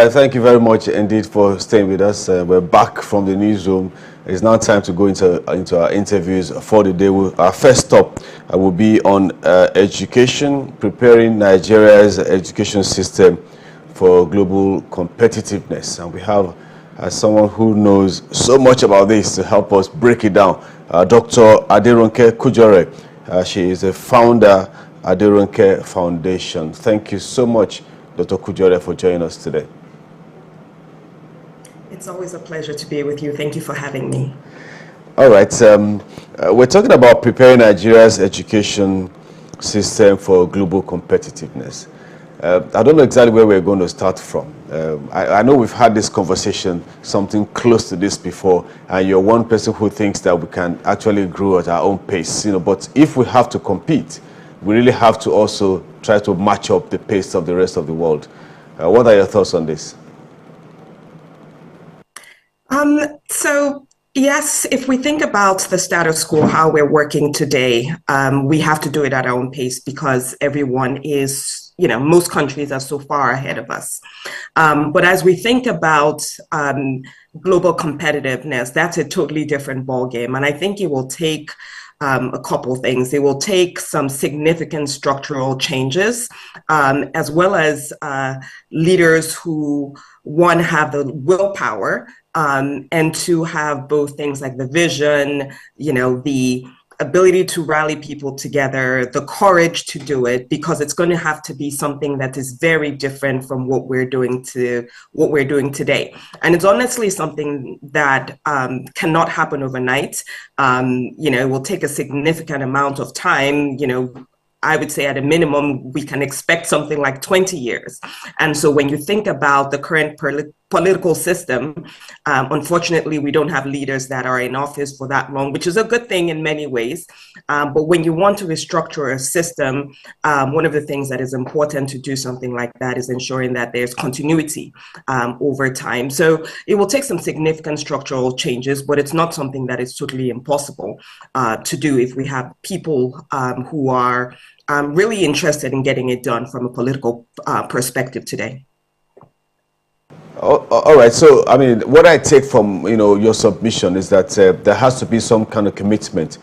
right, thank you very much indeed for staying with us. We're back from the newsroom. It's now time to go into our interviews for the day. Our first stop will be on education, preparing Nigeria's education system for global competitiveness. And we have someone who knows so much about this to help us break it down, Dr. Aderonke Kujore. She is a founder, Aderonke Foundation. Thank you so much, Dr. Kujore, for joining us today. It's always a pleasure to be with you. Thank you for having me. All right. We're talking about preparing Nigeria's education system for global competitiveness. I don't know exactly where we're going to start from. I know we've had this conversation, something close to this before, and you're one person who thinks that we can actually grow at our own pace. But if we have to compete, we really have to also try to match up the pace of the rest of the world. What are your thoughts on this? So yes, if we think about the status quo, how we're working today, we have to do it at our own pace because everyone is, most countries are so far ahead of us. But as we think about global competitiveness, that's a totally different ballgame. And I think it will take a couple things. It will take some significant structural changes, as well as leaders who, one, have the willpower, and two, have both things like the vision, the ability to rally people together, the courage to do it, because it's going to have to be something that is very different from what we're doing today. And it's honestly something that cannot happen overnight. It will take a significant amount of time. I would say at a minimum, we can expect something like 20 years. And so when you think about the current political system, unfortunately, we don't have leaders that are in office for that long, which is a good thing in many ways. But when you want to restructure a system, one of the things that is important to do something like that is ensuring that there's continuity over time. So it will take some significant structural changes, but it's not something that is totally impossible to do if we have people who are really interested in getting it done from a political perspective today. All right. So, what I take from your submission is that there has to be some kind of commitment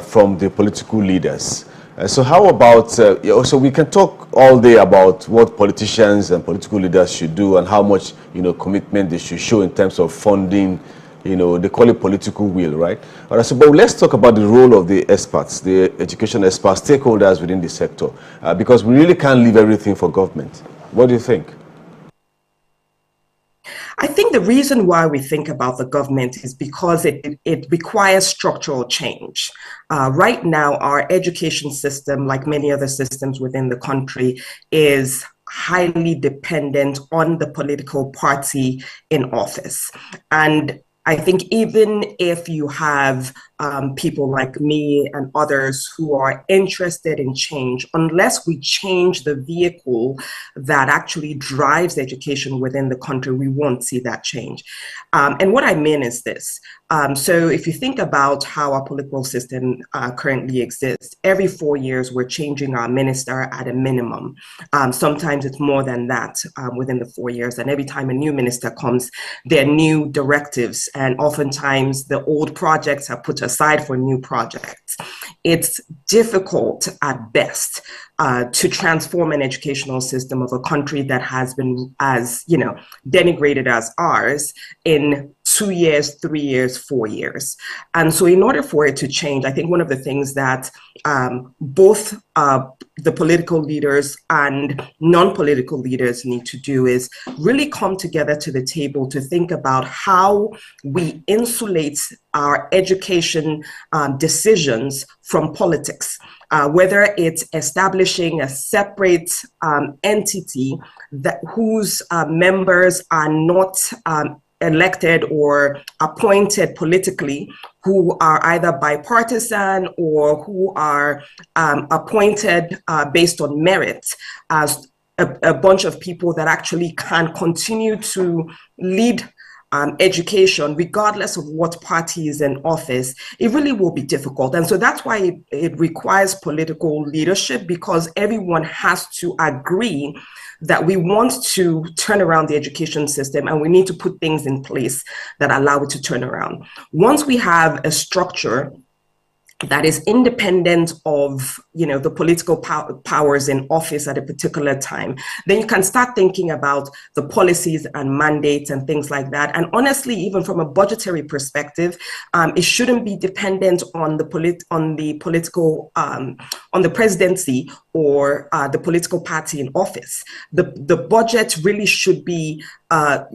from the political leaders. So, how about so we can talk all day about what politicians and political leaders should do and how much commitment they should show in terms of funding. They call it political will, right? All right. So, but let's talk about the role of the experts, the education experts, stakeholders within the sector, because we really can't leave everything for government. What do you think? I think the reason why we think about the government is because it requires structural change. Right now, our education system, like many other systems within the country, is highly dependent on the political party in office. And I think even if you have people like me and others who are interested in change, unless we change the vehicle that actually drives education within the country, we won't see that change. And what I mean is this. So if you think about how our political system currently exists, every 4 years, we're changing our minister at a minimum. Sometimes it's more than that within the 4 years. And every time a new minister comes, there are new directives. And oftentimes the old projects are put aside for new projects. It's difficult at best to transform an educational system of a country that has been as, denigrated as ours in 2 years, 3 years, 4 years. And so in order for it to change, I think one of the things that both the political leaders and non-political leaders need to do is really come together to the table to think about how we insulate our education decisions from politics, whether it's establishing a separate entity whose members are not elected or appointed politically, who are either bipartisan or who are appointed based on merit, as a bunch of people that actually can continue to lead education, regardless of what party is in office, it really will be difficult. And so that's why it requires political leadership, because everyone has to agree that we want to turn around the education system, and we need to put things in place that allow it to turn around. Once we have a structure that is independent of, the political powers in office at a particular time, then you can start thinking about the policies and mandates and things like that. And honestly, even from a budgetary perspective, it shouldn't be dependent on the presidency or the political party in office. The budget really should be, a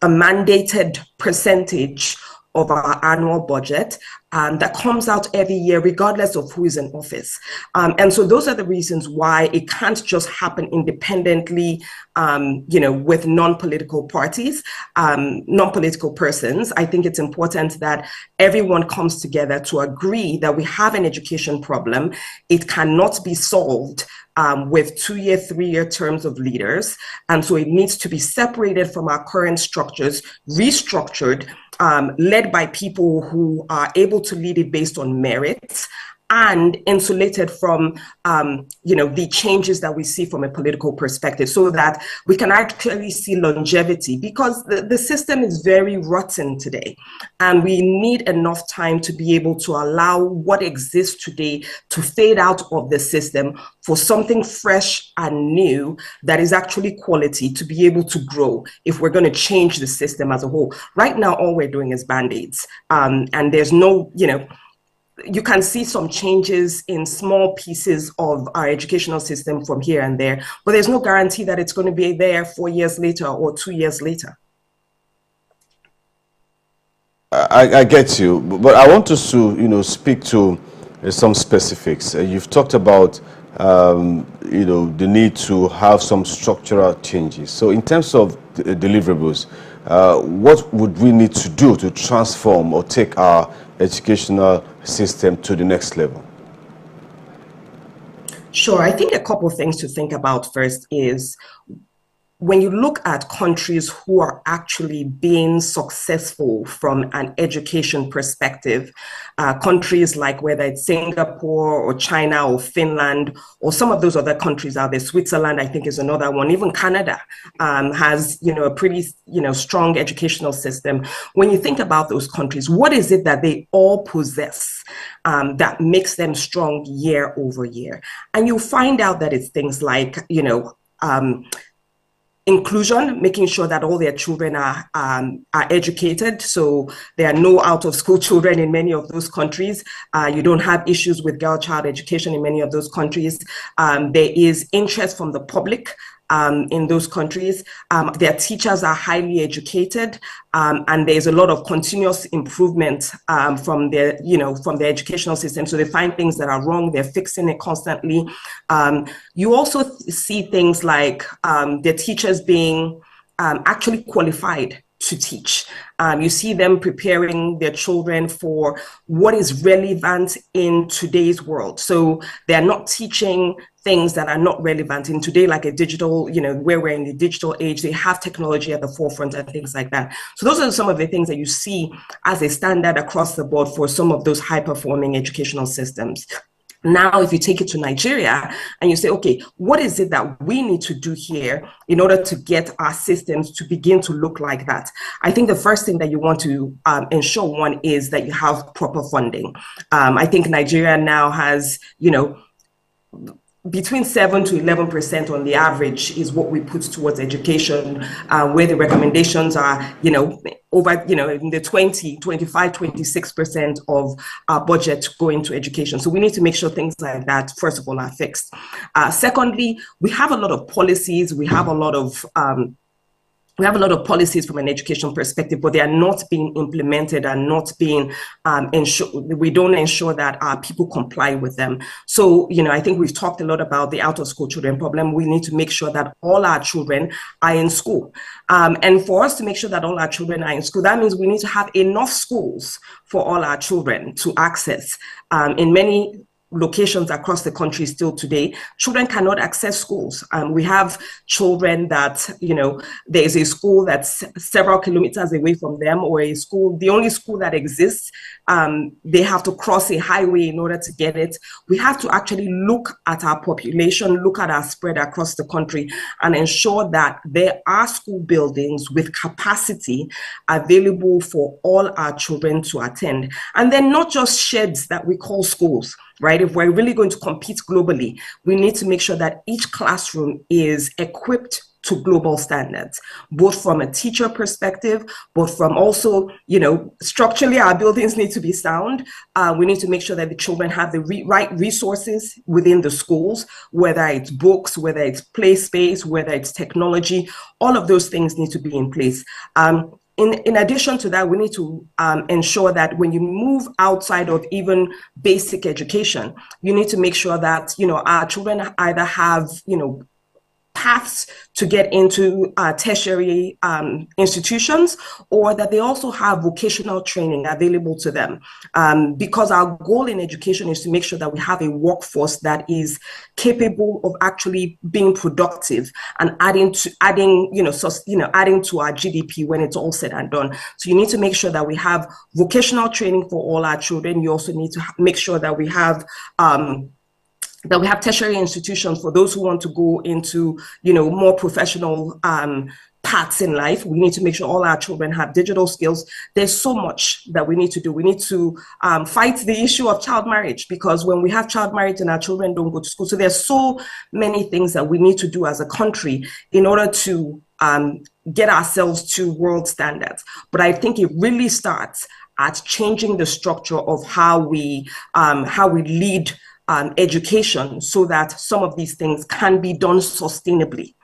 mandated percentage of our annual budget that comes out every year, regardless of who is in office. And so those are the reasons why it can't just happen independently, with non-political parties, non-political persons. I think it's important that everyone comes together to agree that we have an education problem. It cannot be solved with 2-year, 3-year terms of leaders. And so it needs to be separated from our current structures, restructured, led by people who are able to lead it based on merits, and insulated from, the changes that we see from a political perspective, so that we can actually see longevity, because the system is very rotten today, and we need enough time to be able to allow what exists today to fade out of the system for something fresh and new that is actually quality to be able to grow if we're going to change the system as a whole. Right now, all we're doing is band-aids, and there's no, you can see some changes in small pieces of our educational system from here and there, but there's no guarantee that it's going to be there 4 years later or 2 years later. I get you, but I want us to, speak to some specifics. You've talked about, the need to have some structural changes. So in terms of deliverables, what would we need to do to transform or take our educational system to the next level? Sure. I think a couple of things to think about first is, when you look at countries who are actually being successful from an education perspective, countries like whether it's Singapore or China or Finland or some of those other countries out there, Switzerland, I think, is another one. Even Canada has, a pretty, strong educational system. When you think about those countries, what is it that they all possess that makes them strong year over year? And you'll find out that it's things like, inclusion, making sure that all their children are educated. So there are no out-of-school children in many of those countries. You don't have issues with girl-child education in many of those countries. There is interest from the public in those countries. Their teachers are highly educated, and there's a lot of continuous improvement from their educational system. So they find things that are wrong, they're fixing it constantly. You also see things like their teachers being actually qualified to teach. You see them preparing their children for what is relevant in today's world. So they're not teaching things that are not relevant in today, like a digital, where we're in the digital age. They have technology at the forefront and things like that. So those are some of the things that you see as a standard across the board for some of those high-performing educational systems. Now, if you take it to Nigeria and you say, okay, what is it that we need to do here in order to get our systems to begin to look like that? I think the first thing that you want to ensure, one, is that you have proper funding. I think Nigeria now has, between 7 to 11% on the average is what we put towards education, where the recommendations are, over, in the 25, 26% of our budget going to education. So we need to make sure things like that, first of all, are fixed. Secondly, we have a lot of policies. We have a lot of policies from an education perspective, but they are not being implemented and not being we don't ensure that our people comply with them. So, I think we've talked a lot about the out-of-school children problem. We need to make sure that all our children are in school. And for us to make sure that all our children are in school, that means we need to have enough schools for all our children to access. In many locations across the country still today, children cannot access schools. We have children that, there's a school that's several kilometers away from them, or a school, the only school that exists, they have to cross a highway in order to get it. We have to actually look at our population, look at our spread across the country, and ensure that there are school buildings with capacity available for all our children to attend. And then not just sheds that we call schools, right? If we're really going to compete globally, we need to make sure that each classroom is equipped to global standards, both from a teacher perspective, but from also, structurally our buildings need to be sound. We need to make sure that the children have the right resources within the schools, whether it's books, whether it's play space, whether it's technology, all of those things need to be in place. In addition to that, we need to ensure that when you move outside of even basic education, you need to make sure that, our children either have, paths to get into tertiary institutions, or that they also have vocational training available to them. Because our goal in education is to make sure that we have a workforce that is capable of actually being productive and adding to our GDP when it's all said and done. So you need to make sure that we have vocational training for all our children. You also need to make sure that we have tertiary institutions for those who want to go into, more professional paths in life. We need to make sure all our children have digital skills. There's so much that we need to do. We need to fight the issue of child marriage, because when we have child marriage and our children don't go to school, so there's so many things that we need to do as a country in order to get ourselves to world standards. But I think it really starts at changing the structure of how we lead education, so that some of these things can be done sustainably.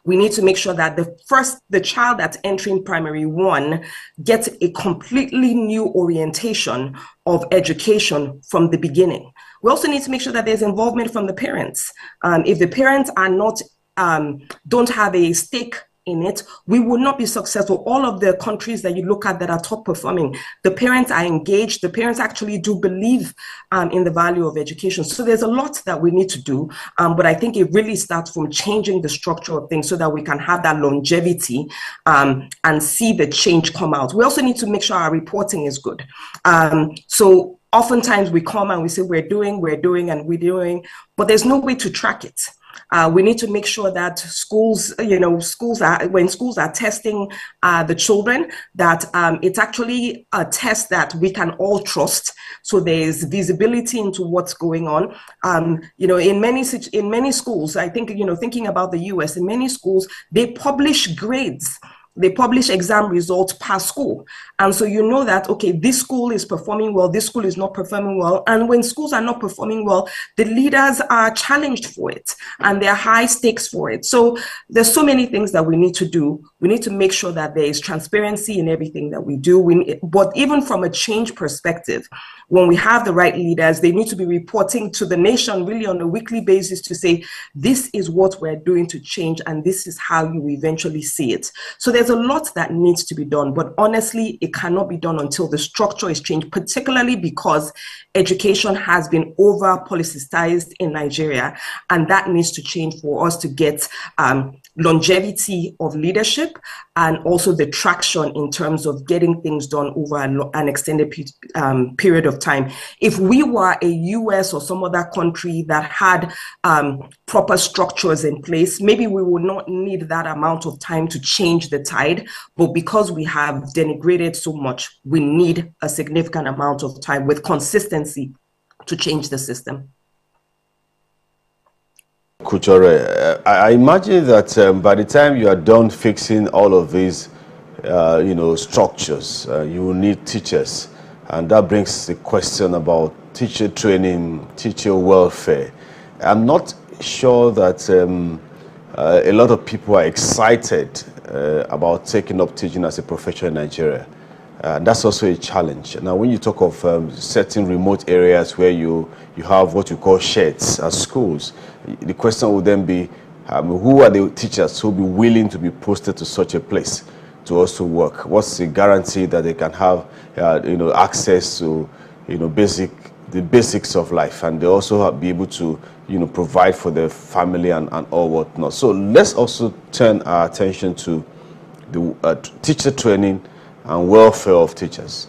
We need to make sure that the child that's entering primary one gets a completely new orientation of education from the beginning. We also need to make sure that there's involvement from the parents. If the parents are not, don't have a stake in it, we will not be successful. All of the countries that you look at that are top performing, the parents are engaged. The parents actually do believe in the value of education. So there's a lot that we need to do, but I think it really starts from changing the structure of things so that we can have that longevity and see the change come out. We also need to make sure our reporting is good. So oftentimes we come and we say we're doing, but there's no way to track it. We need to make sure that schools are testing the children, that it's actually a test that we can all trust. So there's visibility into what's going on. In many schools, I think, thinking about the US, in many schools, they publish grades. They publish exam results per school. And so you know that, okay, this school is performing well, this school is not performing well. And when schools are not performing well, the leaders are challenged for it and there are high stakes for it. So there's so many things that we need to do. We need to make sure that there is transparency in everything that we do. But even from a change perspective, when we have the right leaders, they need to be reporting to the nation really on a weekly basis to say, this is what we're doing to change and this is how you eventually see it. So there's a lot that needs to be done, but honestly, it cannot be done until the structure is changed, particularly because education has been over politicized in Nigeria, and that needs to change for us to get longevity of leadership and also the traction in terms of getting things done over an extended period of time. If we were a US or some other country that had proper structures in place, maybe we would not need that amount of time to change the tide, but because we have denigrated so much, we need a significant amount of time with consistency to change the system. Kujore, I imagine that by the time you are done fixing all of these, structures, you will need teachers. And that brings the question about teacher training, teacher welfare. I'm not sure that a lot of people are excited about taking up teaching as a profession in Nigeria. That's also a challenge. Now, when you talk of certain remote areas where you have what you call sheds at schools, the question would then be, who are the teachers who will be willing to be posted to such a place to also work? What's the guarantee that they can have, access to, basic the basics of life, and they also be able to, provide for their family and all whatnot. So let's also turn our attention to the teacher training and welfare of teachers.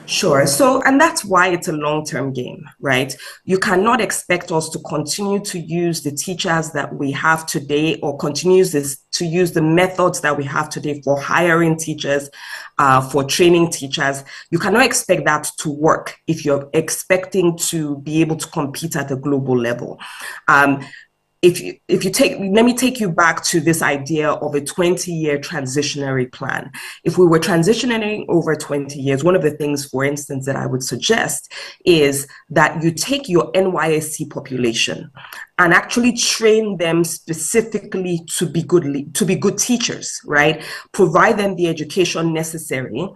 Sure. So, and that's why it's a long-term game, right? You cannot expect us to continue to use the teachers that we have today, or to use the methods that we have today for hiring teachers, for training teachers. You cannot expect that to work if you're expecting to be able to compete at a global level. Let me take you back to this idea of a 20-year transitionary plan. If we were transitioning over 20 years, one of the things, for instance, that I would suggest is that you take your NYSC population and actually train them specifically to be good teachers, right? Provide them the education necessary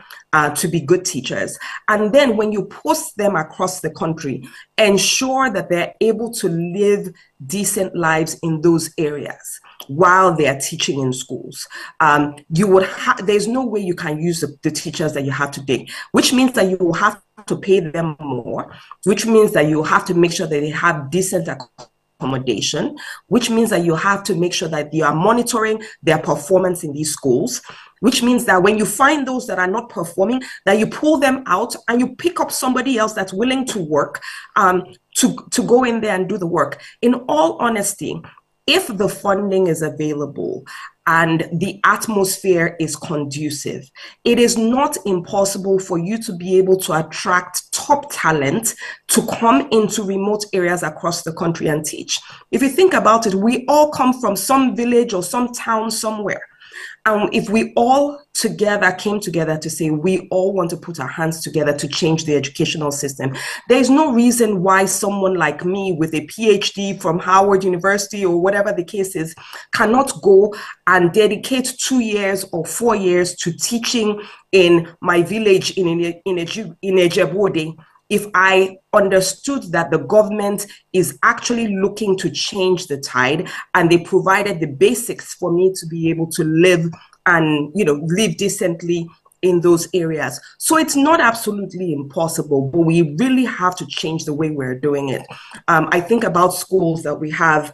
to be good teachers. And then when you post them across the country, ensure that they're able to live decent lives in those areas while they are teaching in schools. There's no way you can use the teachers that you have today, which means that you will have to pay them more, which means that you have to make sure that they have decent accommodation, which means that you have to make sure that you are monitoring their performance in these schools, which means that when you find those that are not performing, that you pull them out and you pick up somebody else that's willing to work, to go in there and do the work. In all honesty, if the funding is available and the atmosphere is conducive, it is not impossible for you to be able to attract top talent to come into remote areas across the country and teach. If you think about it, we all come from some village or some town somewhere. If we all came together to say we all want to put our hands together to change the educational system, there's no reason why someone like me with a PhD from Howard University or whatever the case is cannot go and dedicate 2 years or 4 years to teaching in my village in Ejebode, if I understood that the government is actually looking to change the tide and they provided the basics for me to be able to live and, live decently in those areas. So it's not absolutely impossible, but we really have to change the way we're doing it. I think about schools that we have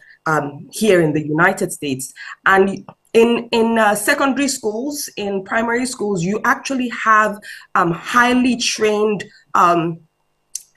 here in the United States, and in secondary schools, in primary schools, you actually have highly trained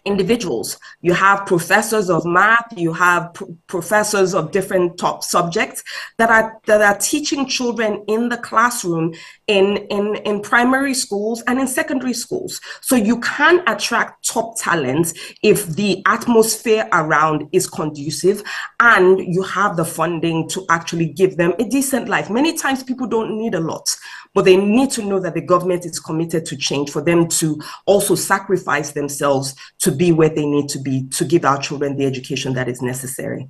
individuals. You have professors of math, you have professors of different top subjects that are teaching children in the classroom in primary schools and in secondary schools. So you can attract top talent if the atmosphere around is conducive and you have the funding to actually give them a decent life. Many times people don't need a lot, but they need to know that the government is committed to change for them to also sacrifice themselves to be where they need to be to give our children the education that is necessary.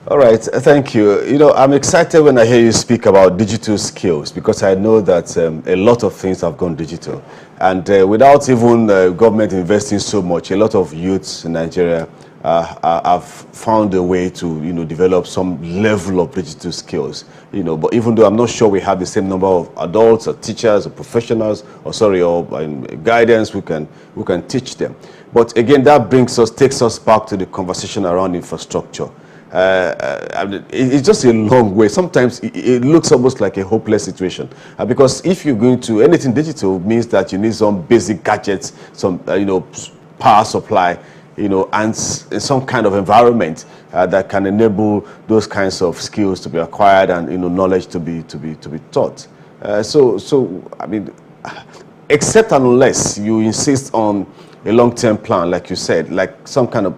All right, thank you. I'm excited when I hear you speak about digital skills, because I know that a lot of things have gone digital. And without even government investing so much, a lot of youths in Nigeria have found a way to, develop some level of digital skills. But even though I'm not sure we have the same number of adults or teachers or professionals, or guidance, who can teach them. But again, that takes us back to the conversation around infrastructure. It's just a long way. Sometimes it looks almost like a hopeless situation, because if you're going to anything digital, means that you need some basic gadgets, some power supply, and some kind of environment that can enable those kinds of skills to be acquired and knowledge to be taught. So I mean, except unless you insist on a long-term plan, like you said, like some kind of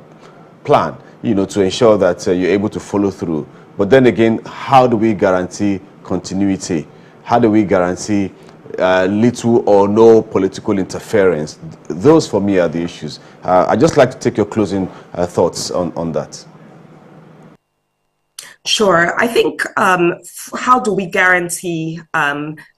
plan, to ensure that you're able to follow through. But then again, how do we guarantee continuity? How do we guarantee little or no political interference? Those, for me, are the issues. I'd just like to take your closing thoughts on that. Sure. I think how do we guarantee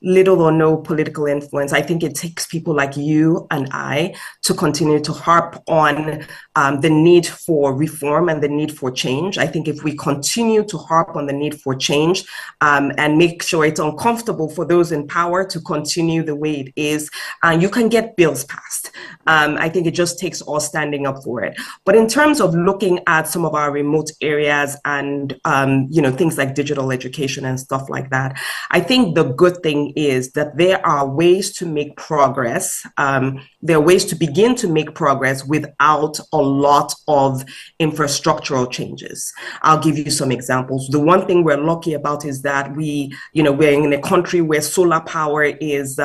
little or no political influence? I think it takes people like you and I to continue to harp on the need for reform and the need for change. I think if we continue to harp on the need for change and make sure it's uncomfortable for those in power to continue the way it is, you can get bills passed. I think it just takes us standing up for it. But in terms of looking at some of our remote areas and things like digital education and stuff like that, I think the good thing is that there are ways to make progress. There are ways to begin to make progress without a lot of infrastructural changes. I'll give you some examples. The one thing we're lucky about is that we're in a country where solar power is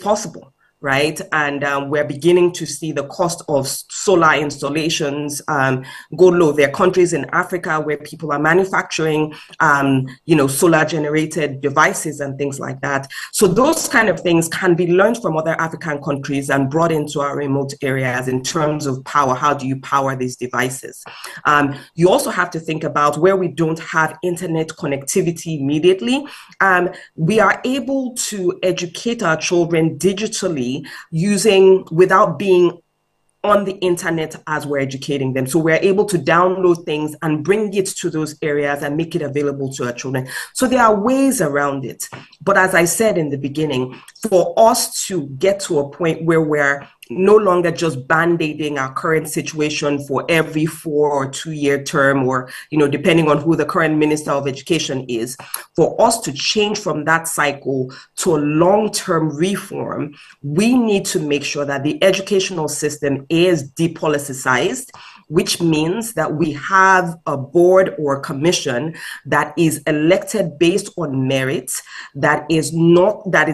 possible. Right. And we're beginning to see the cost of solar installations go low. There are countries in Africa where people are manufacturing, solar generated devices and things like that. So those kind of things can be learned from other African countries and brought into our remote areas in terms of power. How do you power these devices? You also have to think about where we don't have internet connectivity immediately. We are able to educate our children digitally without being on the internet as we're educating them. So we're able to download things and bring it to those areas and make it available to our children. So there are ways around it. But as I said in the beginning, for us to get to a point where we're no longer just band-aiding our current situation for every 4 or 2 year term, or, depending on who the current Minister of Education is, for us to change from that cycle to a long-term reform, we need to make sure that the educational system is depoliticized, which means that we have a board or a commission that is elected based on merit, that is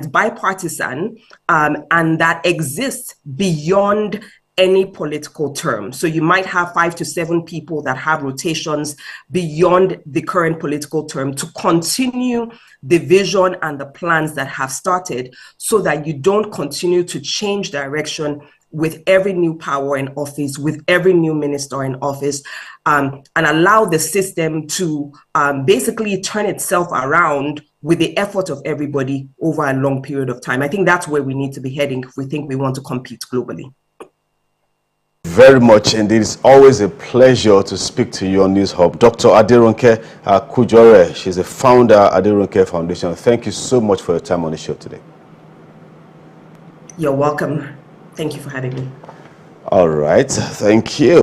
bipartisan, and that exists beyond any political term. So you might have 5 to 7 people that have rotations beyond the current political term to continue the vision and the plans that have started, so that you don't continue to change direction with every new power in office, with every new minister in office, and allow the system to basically turn itself around with the effort of everybody over a long period of time. I think that's where we need to be heading if we think we want to compete globally. Very much indeed. It's always a pleasure to speak to you on News Hub. Dr. Aderonke Kujore, she's the founder of Aderonke Foundation. Thank you so much for your time on the show today. You're welcome. Thank you for having me. All right. Thank you.